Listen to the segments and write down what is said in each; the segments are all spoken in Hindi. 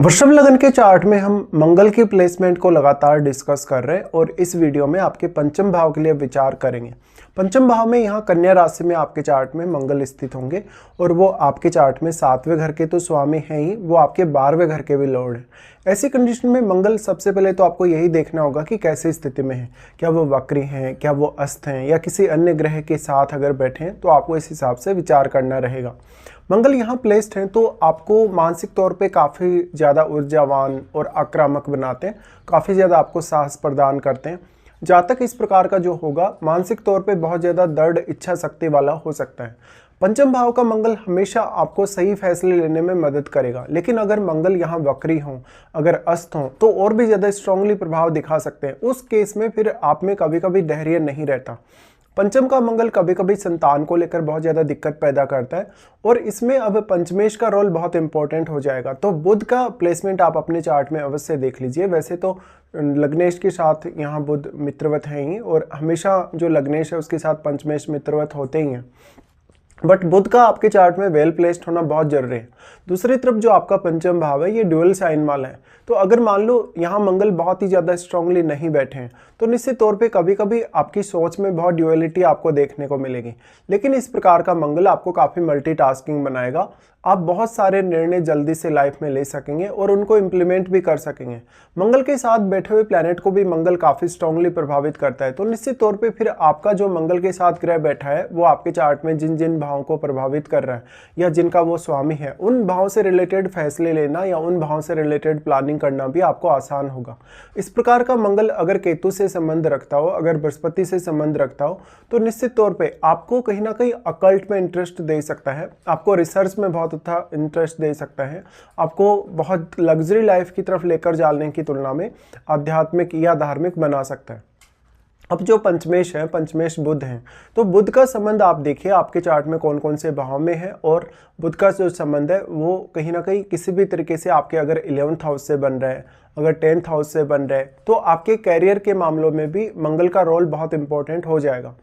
वृषभ लगन के चार्ट में हम मंगल की प्लेसमेंट को लगातार डिस्कस कर रहे हैं और इस वीडियो में आपके पंचम भाव के लिए विचार करेंगे। पंचम भाव में यहाँ कन्या राशि में आपके चार्ट में मंगल स्थित होंगे और वो आपके चार्ट में 7वें घर के तो स्वामी हैं ही, वो आपके 12वें घर के भी लॉर्ड हैं। ऐसी कंडीशन में मंगल सबसे पहले तो आपको यही देखना होगा कि कैसी स्थिति में है, क्या वो वक्री हैं, क्या वो अस्त हैं या किसी अन्य ग्रह के साथ अगर बैठे हैं तो आपको इस हिसाब से विचार करना रहेगा। मंगल यहाँ प्लेस्ड हैं तो आपको मानसिक तौर पे काफ़ी ज़्यादा ऊर्जावान और आक्रामक बनाते हैं, काफ़ी ज़्यादा आपको साहस प्रदान करते हैं। जहाँ तक इस प्रकार का जो होगा मानसिक तौर पे बहुत ज़्यादा दृढ़ इच्छा शक्ति वाला हो सकता है। पंचम भाव का मंगल हमेशा आपको सही फैसले लेने में मदद करेगा, लेकिन अगर मंगल यहाँ वक्री हों, अगर अस्त हों तो और भी ज़्यादा स्ट्रांगली प्रभाव दिखा सकते हैं। उस केस में फिर आप में कभी कभी धैर्य नहीं रहता। पंचम का मंगल कभी कभी संतान को लेकर बहुत ज़्यादा दिक्कत पैदा करता है और इसमें अब पंचमेश का रोल बहुत इंपॉर्टेंट हो जाएगा। तो बुध का प्लेसमेंट आप अपने चार्ट में अवश्य देख लीजिए। वैसे तो लग्नेश के साथ यहाँ बुध मित्रवत हैं ही और हमेशा जो लग्नेश है उसके साथ पंचमेश मित्रवत होते ही हैं, बट बुध का आपके चार्ट में वेल प्लेस्ड होना बहुत जरूरी है। दूसरी तरफ जो आपका पंचम भाव है ये ड्यूअल साइन वाला है, तो अगर मान लो यहाँ मंगल बहुत ही ज़्यादा स्ट्रांगली नहीं बैठे हैं तो निश्चित तौर पे कभी कभी आपकी सोच में बहुत ड्यूअलिटी आपको देखने को मिलेगी। लेकिन इस प्रकार का मंगल आपको काफ़ी मल्टीटास्किंग बनाएगा, आप बहुत सारे निर्णय जल्दी से लाइफ में ले सकेंगे और उनको इम्प्लीमेंट भी कर सकेंगे। मंगल के साथ बैठे हुए प्लैनेट को भी मंगल काफ़ी स्ट्रांगली प्रभावित करता है, तो निश्चित तौर पे फिर आपका जो मंगल के साथ ग्रह बैठा है वो आपके चार्ट में जिन जिन भावों को प्रभावित कर रहा है या जिनका वो स्वामी है उन भावों से रिलेटेड फैसले लेना या उन भावों से रिलेटेड प्लानिंग करना भी आपको आसान होगा। इस प्रकार का मंगल अगर केतु से संबंध रखता हो, अगर बृहस्पति से संबंध रखता हो तो निश्चित तौर पे आपको कहीं ना कहीं अकल्ट में इंटरेस्ट दे सकता है, आपको रिसर्च में बहुत अच्छा इंटरेस्ट दे सकता है, आपको बहुत लग्जरी लाइफ की तरफ लेकर जाने की तुलना में आध्यात्मिक या धार्मिक बना सकता है। अब जो पंचमेश है, पंचमेश बुध हैं, तो बुध का संबंध आप देखिए आपके चार्ट में कौन कौन से भाव में है और बुध का जो संबंध है वो कहीं ना कहीं किसी भी तरीके से आपके अगर 11th हाउस से बन रहा है, अगर 10th हाउस से बन रहा है तो आपके कैरियर के मामलों में भी मंगल का रोल बहुत इंपॉर्टेंट हो जाएगा।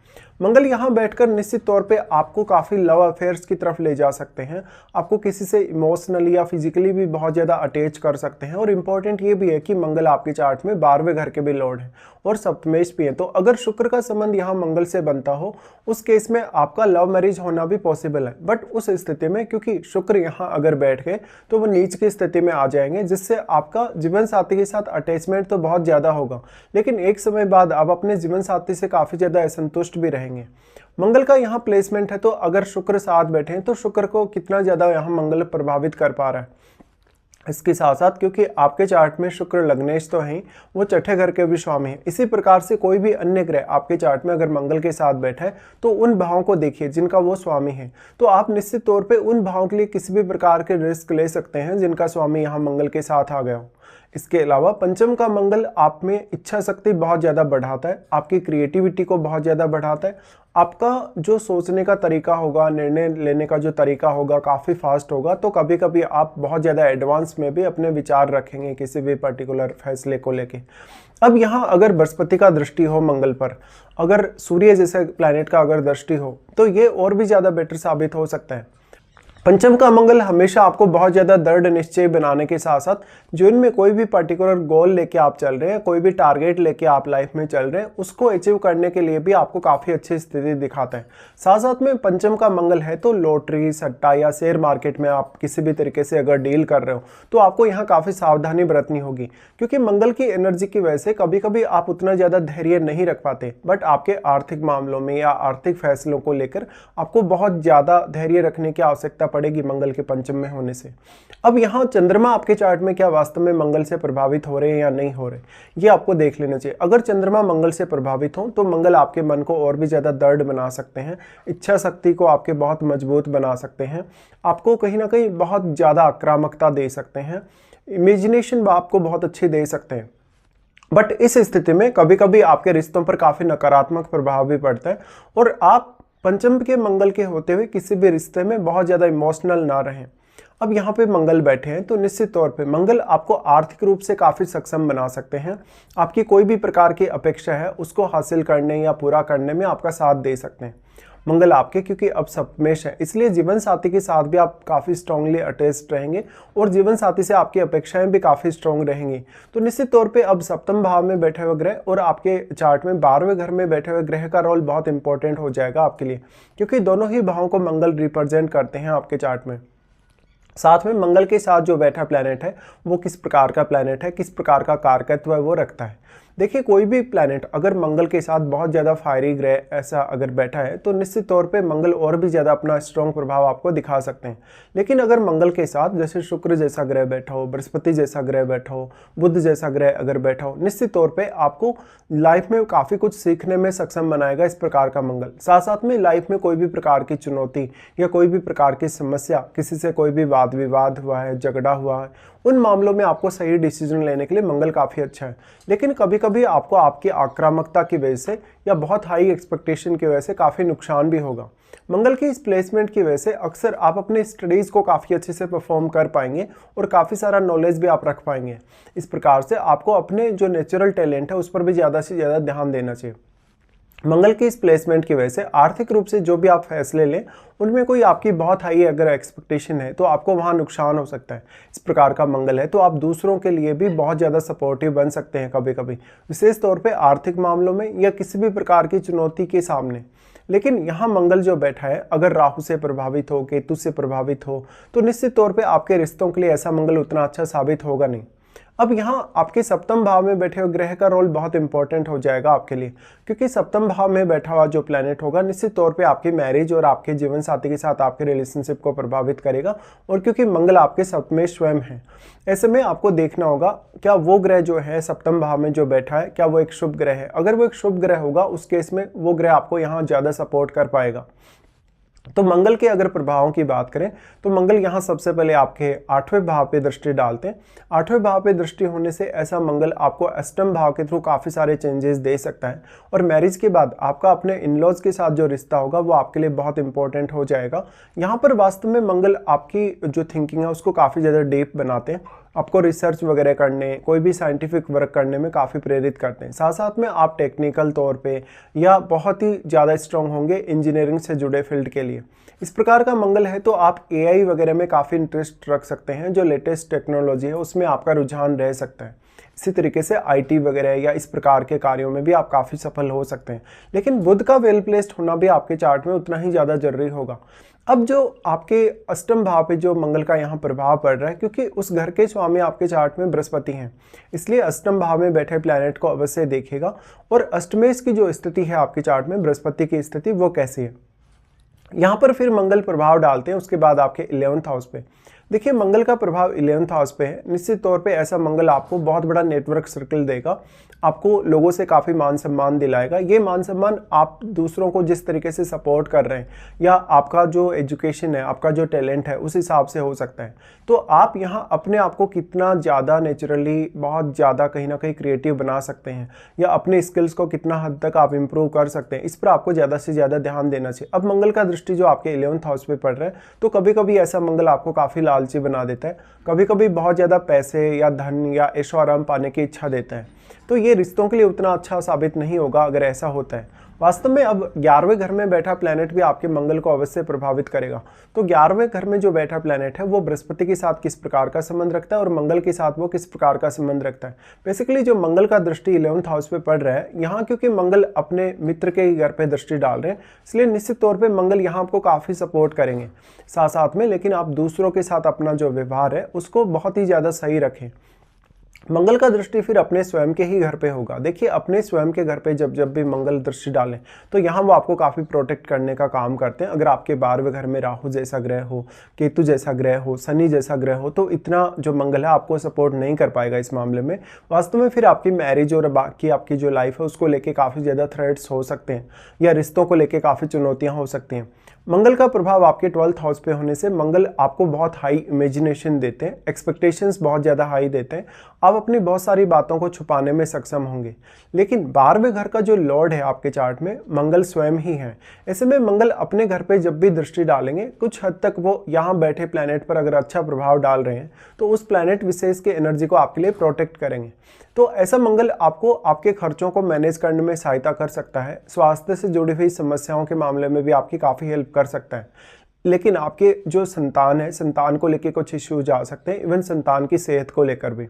मंगल यहाँ बैठकर निश्चित तौर पे आपको काफ़ी लव अफेयर्स की तरफ ले जा सकते हैं, आपको किसी से इमोशनली या फिजिकली भी बहुत ज़्यादा अटैच कर सकते हैं। और इम्पॉर्टेंट ये भी है कि मंगल आपके चार्ट में 12वें घर के भी लॉर्ड हैं और सप्तमेश भी हैं, तो अगर शुक्र का संबंध यहाँ मंगल से बनता हो उस केस में आपका लव मैरिज होना भी पॉसिबल है। बट उस स्थिति में क्योंकि शुक्र यहाँ अगर बैठ गए तो वो नीच की स्थिति में आ जाएंगे, जिससे आपका जीवन साथी के साथ अटैचमेंट तो बहुत ज़्यादा होगा, लेकिन एक समय बाद आप अपने जीवन साथी से काफ़ी ज़्यादा असंतुष्ट भी रहेंगे। मंगल का यहाँ प्लेसमेंट है तो अगर शुक्र साथ बैठे हैं तो शुक्र को कितना ज़्यादा यहाँ मंगल प्रभावित कर पा रहा है। इसके साथ साथ क्योंकि आपके चार्ट में शुक्र लग्नेश तो हैं, वो छठे घर के भी स्वामी हैं, इसी प्रकार से कोई भी अन्य ग्रह आपके चार्ट में अगर मंगल के साथ बैठा है तो उन भावों को देखिए जिनका वो स्वामी है, तो आप निश्चित तौर पे उन भावों के लिए किसी भी प्रकार के रिस्क ले सकते हैं जिनका स्वामी यहाँ मंगल के साथ आ गया हो। इसके अलावा पंचम का मंगल आप में इच्छा शक्ति बहुत ज़्यादा बढ़ाता है, आपकी क्रिएटिविटी को बहुत ज़्यादा बढ़ाता है, आपका जो सोचने का तरीका होगा, निर्णय लेने का जो तरीका होगा काफ़ी फास्ट होगा, तो कभी कभी आप बहुत ज़्यादा एडवांस में भी अपने विचार रखेंगे किसी भी पर्टिकुलर फैसले को लेके। अब यहाँ अगर बृहस्पति का दृष्टि हो मंगल पर, अगर सूर्य जैसे प्लैनेट का अगर दृष्टि हो तो ये और भी ज़्यादा बेटर साबित हो सकता है। पंचम का मंगल हमेशा आपको बहुत ज़्यादा दृढ़ निश्चय बनाने के साथ साथ जो इनमें कोई भी पर्टिकुलर गोल लेके आप चल रहे हैं, कोई भी टारगेट लेके आप लाइफ में चल रहे हैं, उसको अचीव करने के लिए भी आपको काफ़ी अच्छी स्थिति दिखाता है। साथ साथ में पंचम का मंगल है तो लॉटरी, सट्टा या शेयर मार्केट में आप किसी भी तरीके से अगर डील कर रहे हो तो आपको यहाँ काफ़ी सावधानी बरतनी होगी, क्योंकि मंगल की एनर्जी की वजह से कभी कभी आप उतना ज़्यादा धैर्य नहीं रख पाते, बट आपके आर्थिक मामलों में या आर्थिक फैसलों को लेकर आपको बहुत ज़्यादा धैर्य रखने की आवश्यकता पड़ेगी मंगल के पंचम में होने से। अब यहाँ चंद्रमा आपके चार्ट में क्या वास्तव में मंगल से प्रभावित हो रहे हैं या नहीं हो रहे, ये आपको देख लेना चाहिए। अगर चंद्रमा मंगल से प्रभावित हो तो मंगल आपके मन को और भी ज़्यादा दृढ़ बना सकते हैं, इच्छा शक्ति को आपके बहुत मजबूत बना सकते हैं, आपको कहीं ना कहीं बहुत ज़्यादा आक्रामकता दे सकते हैं, इमेजिनेशन आपको बहुत अच्छी दे सकते हैं। बट इस स्थिति में कभी कभी आपके रिश्तों पर काफ़ी नकारात्मक प्रभाव भी पड़ता है और आप पंचम के मंगल के होते हुए किसी भी रिश्ते में बहुत ज़्यादा इमोशनल ना रहें। अब यहाँ पे मंगल बैठे हैं तो निश्चित तौर पे मंगल आपको आर्थिक रूप से काफ़ी सक्षम बना सकते हैं, आपकी कोई भी प्रकार की अपेक्षा है उसको हासिल करने या पूरा करने में आपका साथ दे सकते हैं। मंगल आपके, क्योंकि अब सप्तमेश है, इसलिए जीवन साथी के साथ भी आप काफ़ी स्ट्रांगली अटैच्ड रहेंगे और जीवन साथी से आपकी अपेक्षाएं भी काफ़ी स्ट्रांग रहेंगी। तो निश्चित तौर पे अब सप्तम भाव में बैठे हुए ग्रह और आपके चार्ट में 12वें घर में बैठे हुए ग्रह का रोल बहुत इंपॉर्टेंट हो जाएगा आपके लिए, क्योंकि दोनों ही भावों को मंगल रिप्रेजेंट करते हैं आपके चार्ट में। साथ में मंगल के साथ जो बैठा प्लैनेट है वो किस प्रकार का प्लैनेट है, किस प्रकार का कारकत्व है वो रखता है। देखिए, कोई भी प्लैनेट अगर मंगल के साथ बहुत ज़्यादा फायरी ग्रह ऐसा अगर बैठा है तो निश्चित तौर पे मंगल और भी ज़्यादा अपना स्ट्रॉन्ग प्रभाव आपको दिखा सकते हैं। लेकिन अगर मंगल के साथ जैसे शुक्र जैसा ग्रह बैठा हो, बृहस्पति जैसा ग्रह बैठा हो, बुध जैसा ग्रह अगर बैठा हो, निश्चित तौर पर आपको लाइफ में काफ़ी कुछ सीखने में सक्षम बनाएगा इस प्रकार का मंगल। साथ साथ में लाइफ में कोई भी प्रकार की चुनौती या कोई भी प्रकार की समस्या, किसी से कोई भी वाद विवाद हुआ है, झगड़ा हुआ है, उन मामलों में आपको सही डिसीजन लेने के लिए मंगल काफ़ी अच्छा है। लेकिन कभी कभी आपको आपकी आक्रामकता की वजह से या बहुत हाई एक्सपेक्टेशन की वजह से काफ़ी नुकसान भी होगा। मंगल की इस प्लेसमेंट की वजह से अक्सर आप अपने स्टडीज़ को काफ़ी अच्छे से परफॉर्म कर पाएंगे और काफ़ी सारा नॉलेज भी आप रख पाएंगे। इस प्रकार से आपको अपने जो नेचुरल टैलेंट है उस पर भी ज़्यादा से ज़्यादा ध्यान देना चाहिए। मंगल की इस प्लेसमेंट की वजह से आर्थिक रूप से जो भी आप फैसले लें उनमें कोई आपकी बहुत हाई अगर एक्सपेक्टेशन है तो आपको वहाँ नुकसान हो सकता है। इस प्रकार का मंगल है तो आप दूसरों के लिए भी बहुत ज़्यादा सपोर्टिव बन सकते हैं कभी कभी, विशेष तौर पे आर्थिक मामलों में या किसी भी प्रकार की चुनौती के सामने। लेकिन यहाँ मंगल जो बैठा है अगर राहु से प्रभावित हो, केतु से प्रभावित हो, तो निश्चित तौर पर आपके रिश्तों के लिए ऐसा मंगल उतना अच्छा साबित होगा नहीं। अब यहाँ आपके सप्तम भाव में बैठे हुए ग्रह का रोल बहुत इंपॉर्टेंट हो जाएगा आपके लिए, क्योंकि सप्तम भाव में बैठा हुआ जो प्लैनेट होगा निश्चित तौर पे आपकी मैरिज और आपके जीवन साथी के साथ आपके रिलेशनशिप को प्रभावित करेगा। और क्योंकि मंगल आपके सप्तमें स्वयं है, ऐसे में आपको देखना होगा क्या वो ग्रह जो है सप्तम भाव में जो बैठा है क्या वो एक शुभ ग्रह है। अगर वो एक शुभ ग्रह होगा उस केस में वो ग्रह आपको यहाँ ज़्यादा सपोर्ट कर पाएगा। तो मंगल के अगर प्रभावों की बात करें तो मंगल यहाँ सबसे पहले आपके 8वें भाव पे दृष्टि डालते हैं। 8वें भाव पे दृष्टि होने से ऐसा मंगल आपको अष्टम भाव के थ्रू काफ़ी सारे चेंजेस दे सकता है और मैरिज के बाद आपका अपने इन-लॉज के साथ जो रिश्ता होगा वो आपके लिए बहुत इंपॉर्टेंट हो जाएगा। यहाँ पर वास्तव में मंगल आपकी जो थिंकिंग है उसको काफ़ी ज़्यादा डीप बनाते हैं, आपको रिसर्च वगैरह करने, कोई भी साइंटिफिक वर्क करने में काफ़ी प्रेरित करते हैं। साथ साथ में आप टेक्निकल तौर पे या बहुत ही ज़्यादा स्ट्रॉन्ग होंगे इंजीनियरिंग से जुड़े फील्ड के लिए। इस प्रकार का मंगल है तो आप एआई वगैरह में काफ़ी इंटरेस्ट रख सकते हैं, जो लेटेस्ट टेक्नोलॉजी है उसमें आपका रुझान रह सकता है। इसी तरीके से आईटी वगैरह या इस प्रकार के कार्यों में भी आप काफ़ी सफल हो सकते हैं। लेकिन बुध का वेल प्लेस्ड होना भी आपके चार्ट में उतना ही ज़्यादा जरूरी होगा। अब जो आपके अष्टम भाव पे जो मंगल का यहाँ प्रभाव पड़ रहा है, क्योंकि उस घर के स्वामी आपके चार्ट में बृहस्पति हैं, इसलिए अष्टम भाव में बैठे प्लैनेट को अवश्य देखेगा। और अष्टमेश की जो स्थिति है आपके चार्ट में बृहस्पति की स्थिति वो कैसी है, यहाँ पर फिर मंगल प्रभाव डालते हैं उसके बाद आपके 11th हाउस पे। देखिए, मंगल का प्रभाव 11th हाउस पे है। निश्चित तौर पे ऐसा मंगल आपको बहुत बड़ा नेटवर्क सर्कल देगा, आपको लोगों से काफ़ी मान सम्मान दिलाएगा। ये मान सम्मान आप दूसरों को जिस तरीके से सपोर्ट कर रहे हैं या आपका जो एजुकेशन है, आपका जो टैलेंट है उस हिसाब से हो सकता है। तो आप यहाँ अपने आप को कितना ज़्यादा नेचुरली बहुत ज़्यादा कहीं ना कहीं क्रिएटिव बना सकते हैं या अपने स्किल्स को कितना हद तक आप इम्प्रूव कर सकते हैं, इस पर आपको ज़्यादा से ज़्यादा ध्यान देना चाहिए। अब मंगल का दृष्टि जो आपके 11th हाउस पे पड़ रहा है तो कभी कभी ऐसा मंगल आपको काफ़ी लालची बना देता है, कभी कभी बहुत ज़्यादा पैसे या धन या ऐशो आराम पाने की इच्छा देता है। तो ये रिश्तों के लिए उतना अच्छा साबित नहीं होगा अगर ऐसा होता है। वास्तव में अब 11वें घर में बैठा प्लैनेट भी आपके मंगल को अवश्य प्रभावित करेगा। तो 11वें घर में जो बैठा प्लैनेट है वो बृहस्पति के साथ किस प्रकार का संबंध रखता है और मंगल के साथ वो किस प्रकार का संबंध रखता है। बेसिकली जो मंगल का दृष्टि 11th हाउस पे पड़ रहा है यहाँ, क्योंकि मंगल अपने मित्र के घर पे दृष्टि डाल रहे हैं, इसलिए निश्चित तौर पर मंगल यहाँ आपको काफ़ी सपोर्ट करेंगे साथ साथ में। लेकिन आप दूसरों के साथ अपना जो व्यवहार है उसको बहुत ही ज़्यादा सही रखें। मंगल का दृष्टि फिर अपने स्वयं के ही घर पे होगा। देखिए, अपने स्वयं के घर पे जब भी मंगल दृष्टि डालें तो यहाँ वो आपको काफ़ी प्रोटेक्ट करने का काम करते हैं। अगर आपके 12वें घर में राहु जैसा ग्रह हो, केतु जैसा ग्रह हो, शनि जैसा ग्रह हो तो इतना जो मंगल है आपको सपोर्ट नहीं कर पाएगा इस मामले में। वास्तव में फिर आपकी मैरिज और बाकी आपकी जो लाइफ है उसको लेके काफ़ी ज़्यादा थ्रेट्स हो सकते हैं या रिश्तों को लेके काफ़ी चुनौतियाँ हो सकती हैं। मंगल का प्रभाव आपके 12th हाउस पे होने से मंगल आपको बहुत हाई इमेजिनेशन देते हैं, एक्सपेक्टेशंस बहुत ज़्यादा हाई देते हैं। आप अपनी बहुत सारी बातों को छुपाने में सक्षम होंगे। लेकिन 12वें घर का जो लॉर्ड है आपके चार्ट में, मंगल स्वयं ही है। ऐसे में मंगल अपने घर पे जब भी दृष्टि डालेंगे, कुछ हद तक वो यहाँ बैठे प्लैनेट पर अगर अच्छा प्रभाव डाल रहे हैं तो उस प्लैनेट विशेष के एनर्जी को आपके लिए प्रोटेक्ट करेंगे। तो ऐसा मंगल आपको आपके खर्चों को मैनेज करने में सहायता कर सकता है। स्वास्थ्य से जुड़ी हुई समस्याओं के मामले में भी आपकी काफ़ी हेल्प कर सकता है। लेकिन आपके जो संतान है, संतान को लेकर कुछ इश्यूज आ सकते हैं, इवन संतान की सेहत को लेकर भी।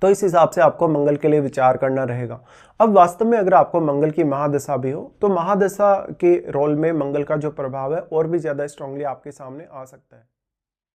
तो इस हिसाब से आपको मंगल के लिए विचार करना रहेगा। अब वास्तव में अगर आपको मंगल की महादशा भी हो तो महादशा के रोल में मंगल का जो प्रभाव है और भी ज़्यादा स्ट्रांगली आपके सामने आ सकता है।